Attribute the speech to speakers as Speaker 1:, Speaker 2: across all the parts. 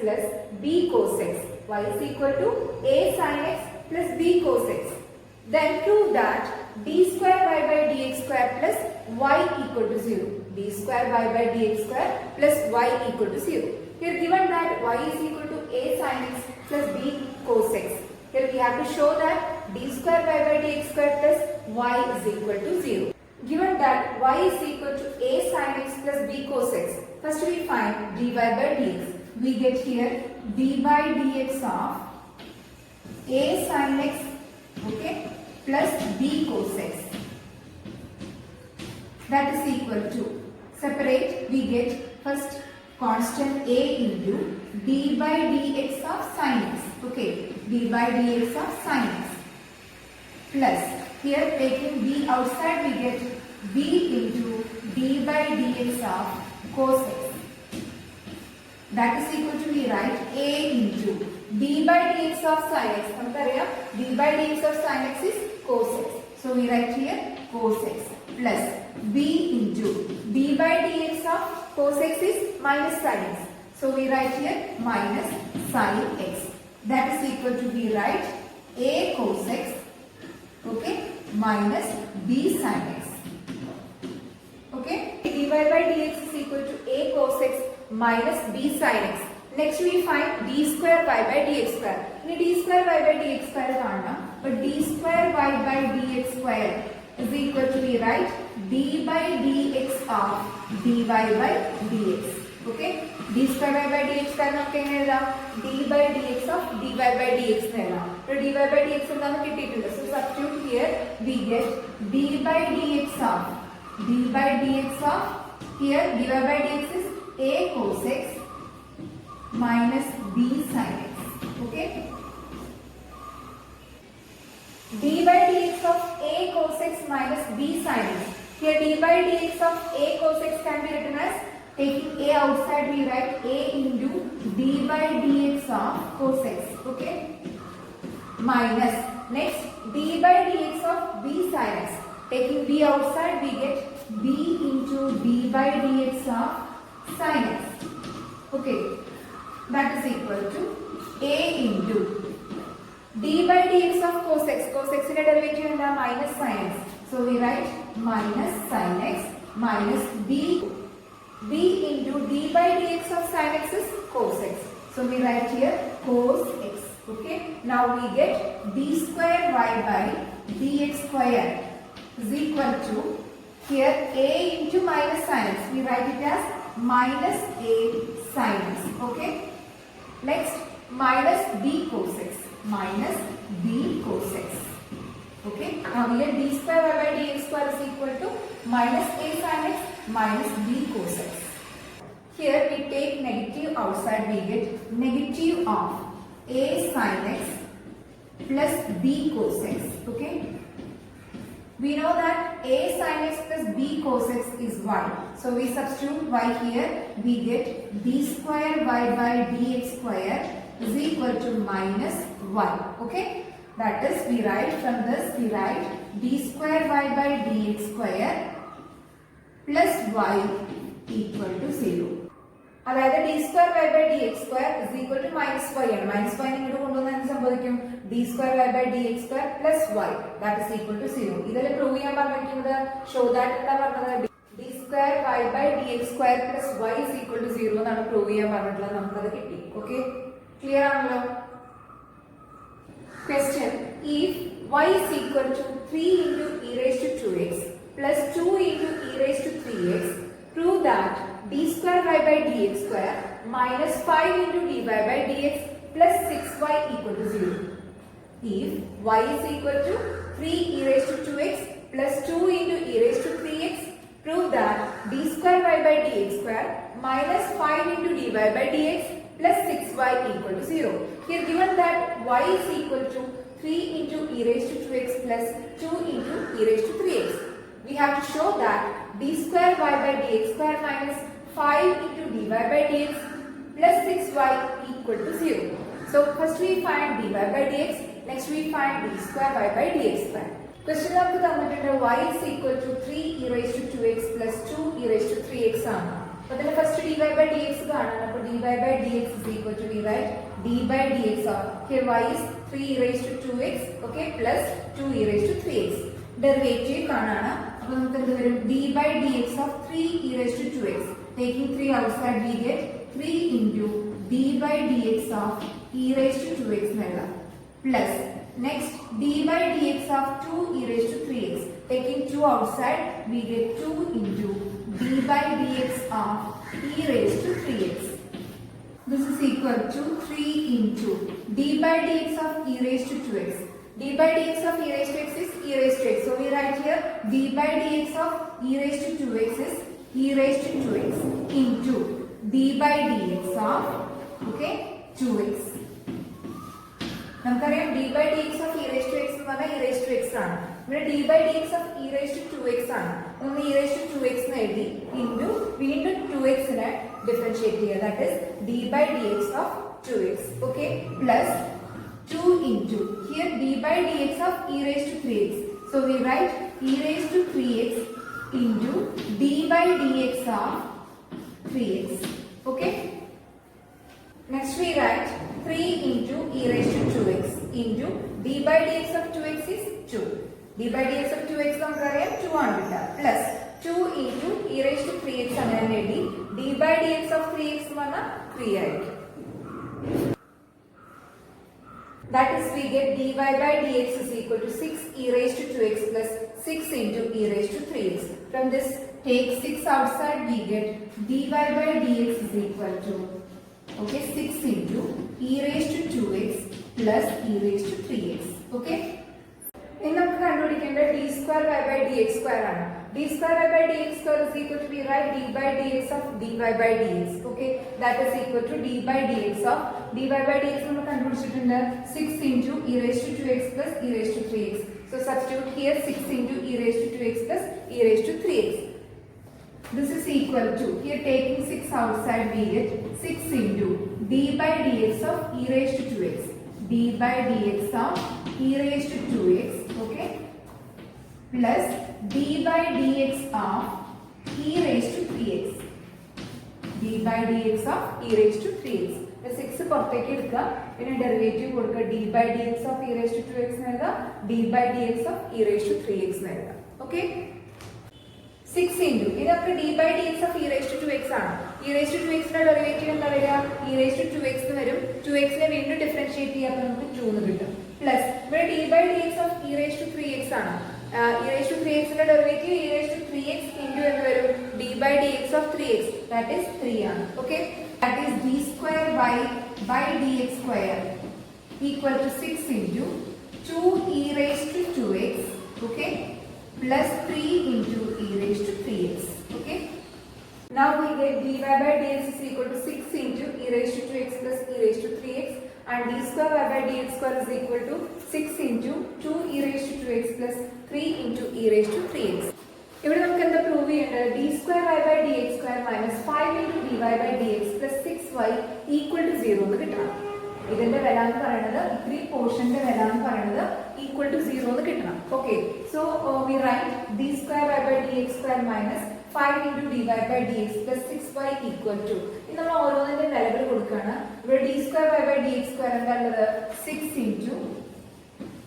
Speaker 1: plus b cos x. Y is equal to a sin x plus b cos x. Then prove that d square y by dx square plus y equal to 0. D square y by dx square plus y equal to 0. Here given that y is equal to a sin x plus b cos x. Here we have to show that d square y by dx square plus y is equal to 0. Given that y is equal to a sin x plus b cos x. First we find dy by dx. We get here d by dx of a sin x, okay, plus b cos x. That is equal to, separate, we get first constant a into d by dx of sin x, okay, d by dx of sin x, plus here taking b outside we get b into d by dx of cos x. That is equal to, we write a into d by dx of sin x. D by dx of sin x is cos x. So we write here cos x plus b into d by dx of cos x is minus sin x. So we write here minus sin x. That is equal to, we write a cos x, okay, minus b sin x. Okay, dy by dx is equal to a cos x minus b sin x. Next we find d square y by dx square. In d square y by dx square but d square y by dx square is equal to, we write d by dx of dy by dx. Okay, d square y by dx square നമുക്ക് എങ്ങനെ എഴുതാം? d by dx of dy by dx എഴുതാം. അപ്പോൾ dy by dx എന്താണെന്ന് കിട്ടിയിട്ടുണ്ട്. So substitute here we get d by dx of here dy by dx is a cos x minus b sin x. Okay, d by dx of a cos x minus b sin x. Here d by dx of a cos x can be written as, taking a outside we write a into d by dx of cos x, okay, minus next d by dx of b sin x. Taking b outside we get b into d by dx of sin x, okay, that is equal to a into d by dx of cos x. Cos x in a derivative and minus sin x. So we write minus sin x minus b into d by dx of sin x is cos x. So we write here cos x. Okay. Now we get d square y by dx square is equal to, here a into minus sin x. We write it as minus a sin x. Okay. Next minus b cos x. Minus b cos x. Okay. Now we get d square y by dx square is equal to minus a sin x minus b cos x. Here we take negative outside, we get negative of a sin x plus b cos x. Okay. We know that a sin x plus b cos x is y. So we substitute y here. We get d square y by dx square is equal to minus y. Okay. That is, we write from this, we write d square y by dx square plus y equal to 0. അതായത് d square y by dx square is equal to minus y ആണ്. Minus y ഇങ്ങോട്ട് കൊണ്ടുവന്നാൽ എന്ത് സംഭവിക്കും? d square y by dx square plus y that is equal to 0. ഇതിൽ prove ചെയ്യാൻ പറഞ്ഞിരിക്കുന്നത് show that എന്താ പറഞ്ഞത്? d square y by dx square plus y is equal to 0 എന്നാണ് പ്രൂവ് ചെയ്യാൻ പറഞ്ഞിട്ടുള്ളത്. നമുക്കത് കിട്ടി. ഓക്കെ, ക്ലിയർ ആണല്ലോ? Question: if y is equal to 3 into e raised to 2x plus 2 into e raised to 3x, prove that d square y by dx square minus 5 into dy by dx plus 6y equal to 0. If y is equal to 3 e raised to 2x plus 2 into e raised to 3x, prove that d square y by dx square minus 5 into dy by dx plus 6y equal to 0. Here given that y is equal to 3 into e raised to 2x plus 2 into e raised to 3x. We have to show that d square y by dx square minus 5 into dy by dx plus 6y equal to 0. So first we find dy by dx, next we find d square y by dx square. Question നമുക്ക് തന്നിട്ടുണ്ട് y is equal to 3 e raised to 2x plus 2 e raised to 3x ആണ്. അപ്പോൾ ഇതിലെ first dy by dx കാണണം. അപ്പോൾ dy by dx is equal to, we write d by dx of, here y is 3 e raised to 2x, okay, plus 2 e raised to 3x. Derivative കാണാണ്. അപ്പോൾ നമുക്ക് എന്ത് വരും? d by dx of 3 e raised to 2x. Taking 3 outside, we get 3 into d by dx of e raised to 2x എന്നെഴുതാം. Plus next d by dx of 2 e raised to 3x. Taking 2 outside, we get 2 into d by dx of e raised to 3x. This is equal to 3 into d by dx of e raised to 2x. d by dx of e raised to x is e raised to x. So we write here d by dx of e raised to 2x is e raised to 2x into d by dx of, okay, 2x. നമുക്കറിയാം d by dx of e raised to x എന്ന് പറഞ്ഞാൽ e raised to x ആണ്. ഇവിടെ d by dx of e raised to 2x ആണ്. നമ്മൾ e raised to 2x എന്ന് എഴുതി into വീണ്ടും 2x നെ ഡിഫറൻഷിയേറ്റ് ചെയ്യുക. that is d by dx of 2x, okay, plus 2 into here d by dx of e raised to 3x. So we write e raised to 3x into d by dx of 3x, okay. Next we write 3 into e raised to 2x into d by dx of 2x is 2. d by dx of 2x നമുക്കറിയാം 2 ആണ് കിട്ടുക. plus 2 into e raised to 3x അങ്ങനെ എഴുതി d by dx of 3x എന്ന് പറഞ്ഞാൽ 3 ആയിരിക്കും. That is, we get dy by dx is equal to 6 e raised to 2x plus 6 into e raised to 3x. From this, take 6 outside, we get dy by dx is equal to, okay, 6 into e raised to 2x plus e raised to 3x. Okay. ഇനി നമുക്ക് കണ്ടുപിടിക്കേണ്ടത് d square y by dx square ആണ്. d square y by dx square is equal to, we write d by dx of dy by dx. Okay, that is equal to d by dx of dy by dx നമ്മൾ കണ്ടുപിടിച്ചിട്ടുണ്ട് 6 into e raised to 2x plus e raised to 3x. So substitute here 6 into e raised to 2x plus e raised to 3x. This is equal to, here taking 6 outside, we get 6 into d by dx of e raised to 2x. d by dx of e raised to 2x, okay, plus d by dx of e raised to 3x. d by dx of e raised to 3x. 6 പുറത്തേക്ക് എടുക്കുക, പിന്നെ derivative കൊടുക്കുക d by dx of e raised to 2x എന്ന് എഴുതാം, d by dx of e raised to 3x എന്ന് എഴുതാം. Okay, 6 into ഇതൊക്കെ d by dx of e raised to 2x ആണ്. e raised to 2x ന്റെ derivative എന്താ വരിക? e raised to 2x എന്ന് വരും. 2x നെ വീണ്ടും ഡിഫറൻഷിയേറ്റ് ചെയ്യാൻ നമുക്ക് 2 എന്ന് കിട്ടും. പ്ലസ് ഇവിടെ d by dx of e raised to 3x ആണ്. e raised to 3x ന്റെ derivative e raised to 3x into എന്ന് വരും d by dx of 3x, that is 3 ആണ്. Okay, that is d square y by dx square equal to 6 into 2 e raised to 2x, okay, plus 3 into e raised to 3x. Okay, now we get dy by dx is equal to 6 into e raised to 2x plus e raised to 3x, and d square y by dx square is equal to 6 into 2 e raised to 2x plus 3 into e raised to 3x. ഇവിടെ നമുക്ക് എന്താ prove ചെയ്യേണ്ടത്? d square y by dx square minus 5 into dy by dx plus 6y equal to 0 എന്ന് കിട്ടണം. ഇതിന്റെ വില എന്ന് പറയുന്നത്, ഈ പോർഷന്റെ വില എന്ന് പറയുന്നത് equal to 0 എന്ന് കിട്ടണം. Okay, so we write d square y by dx square minus 5 into dy by dx plus 6y equal to, ഇത് നമ്മൾ ഓരോന്നിന്റെ വിലകൾ കൊടുക്കുകയാണ്. ഇവിടെ d square y by dx square എന്താ ഉള്ളത്? 6 into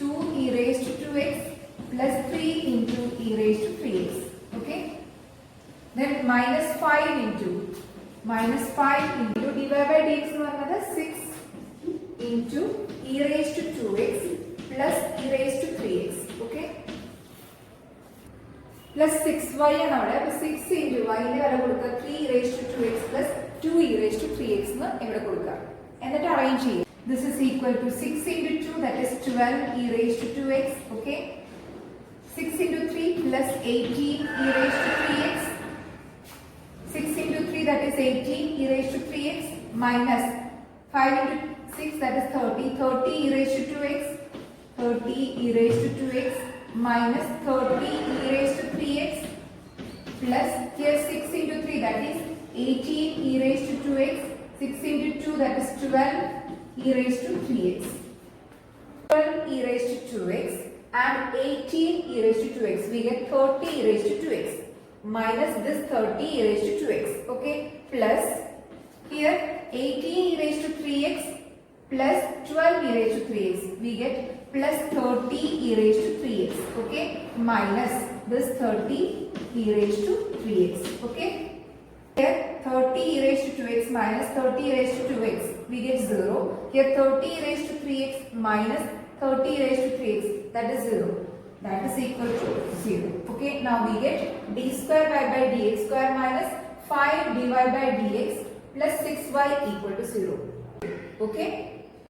Speaker 1: 2 e raised to 2x plus 3 into e raised to 3x. Okay, then minus 5 into dy by dx എന്ന് പറയുന്നത് 6 into e raised to 2x plus e raised to 3x. Okay, plus 6y ആണ് അവിടെ. അപ്പോൾ 6 into y ന്റെ വില കൊടുക്കുക 3 e raised to 2x plus 2 e raised to 3x എന്ന് ഇവിടെ കൊടുക്കുക. എന്നിട്ട് അറേഞ്ച് ചെയ്യുക. This is equal to 6 into 2, that is 12 e raised to 2x. Okay, 6 into 3 plus 18 e raised to 3x. 6 into 3, that is 18 e raised to 3x, minus 5 into 6, that is 30 e raised to 2x, 30 e raised to 2x minus 30 e raised to 3x, plus here 6 into 3, that is 18 e raised to 2x, 6 into 2, that is 12 e raised to 3x, 12 e raised to 2x and 18 e raised to 2x. We get 30 e raised to 2x minus this 30 e raised to 2x. Okay, plus Here 18 e raised to 3x plus 12 e raised to 3x. We get plus 30 e raised to 3x. Okay. Minus this 30 e raised to 3x. Okay. Here 30 e raised to 2x minus 30 e raised to 2x. We get 0. Here 30 e raised to 3x minus 30 e raised to 3x. That is 0. That is equal to 0. Okay. Now we get d square y by dx square minus 5 dy by dx plus 6y equal to 0. Okay.